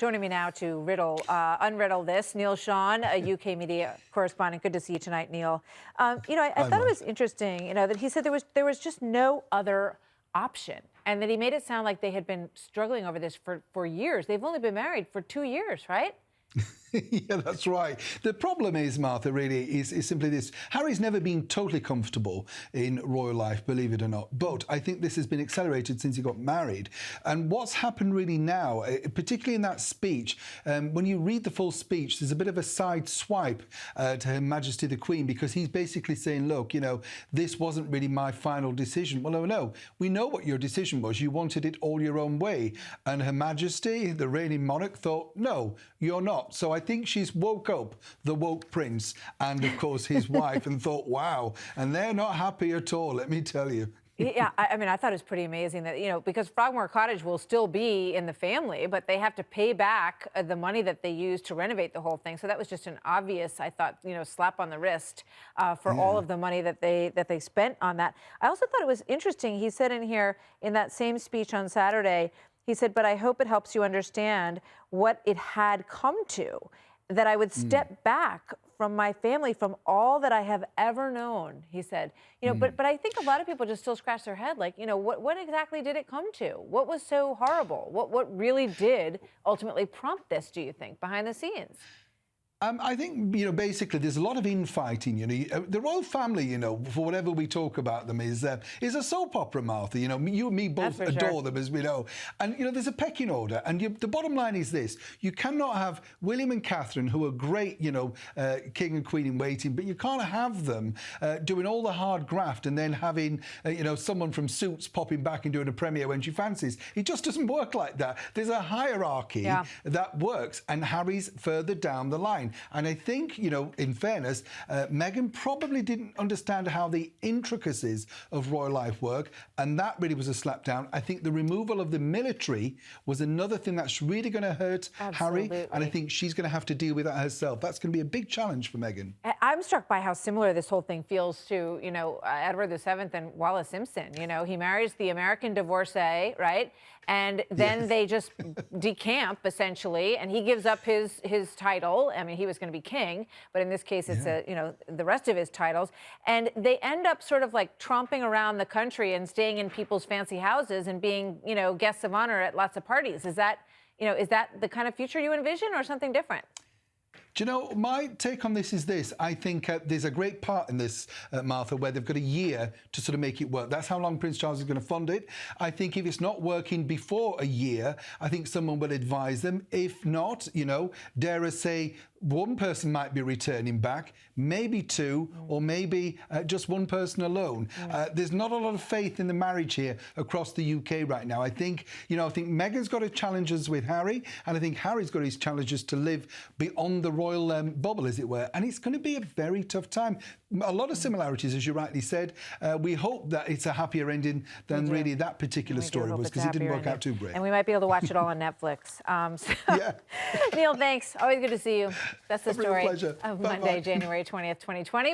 Joining me now to unriddle this, Neil Sean, a UK media correspondent. Good to see you tonight, Neil. I thought it was interesting, that he said there was just no other option, and that he made it sound like they had been struggling over this for years. They've only been married for 2 years, right? Yeah, that's right. The problem is, Martha, really, is simply this. Harry's never been totally comfortable in royal life, believe it or not. But I think this has been accelerated since he got married. And what's happened really now, particularly in that speech, when you read the full speech, there's a bit of a side swipe to Her Majesty the Queen, because he's basically saying, look, this wasn't really my final decision. Well, no, we know what your decision was. You wanted it all your own way. And Her Majesty, the reigning monarch, thought, no, you're not. So I think she's woke up the woke prince and, of course, his wife and thought, wow, and they're not happy at all, let me tell you. Yeah, I mean, I thought it was pretty amazing that, because Frogmore Cottage will still be in the family, but they have to pay back the money that they used to renovate the whole thing. So that was just an obvious, I thought, slap on the wrist for all of the money that they spent on that. I also thought it was interesting. He said in here, in that same speech on Saturday, he said, but I hope it helps you understand what it had come to, that I would step back from my family, from all that I have ever known, he said. But I think a lot of people just still scratch their head, like, what exactly did it come to? What was so horrible? What really did ultimately prompt this, do you think, behind the scenes? I think, basically there's a lot of infighting. The royal family, for whatever we talk about them, is a soap opera, Martha. You and me both adore them, as we know. And, there's a pecking order. And the bottom line is this. You cannot have William and Catherine, who are great, king and queen in waiting, but you can't have them doing all the hard graft and then having, someone from Suits popping back and doing a premiere when she fancies. It just doesn't work like that. There's a hierarchy that works, and Harry's further down the line. And I think, in fairness, Meghan probably didn't understand how the intricacies of royal life work, and that really was a slap down. I think the removal of the military was another thing that's really going to hurt Harry, and I think she's going to have to deal with that herself. That's going to be a big challenge for Meghan. I'm struck by how similar this whole thing feels to, Edward VII and Wallis Simpson. He marries the American divorcee, right? And then they just decamp, essentially, and he gives up his title. I mean, he was going to be king, but in this case, it's the rest of his titles. And they end up sort of like tromping around the country and staying in people's fancy houses and being, guests of honor at lots of parties. Is that the kind of future you envision, or something different? Do you know, my take on this is this. I think there's a great part in this, Martha, where they've got a year to sort of make it work. That's how long Prince Charles is going to fund it. I think if it's not working before a year, I think someone will advise them. If not, dare I say, one person might be returning back, maybe two, or maybe just one person alone. There's not a lot of faith in the marriage here across the UK right now. I think Meghan's got her challenges with Harry, and I think Harry's got his challenges to live beyond the royal bubble, as it were. And it's going to be a very tough time. A lot of similarities, as you rightly said. We hope that it's a happier ending than really that particular story was, because it didn't work out too great. And we might be able to watch it all on Netflix. Neil, thanks. Always good to see you. That's the story of Monday, January 20th, 2020.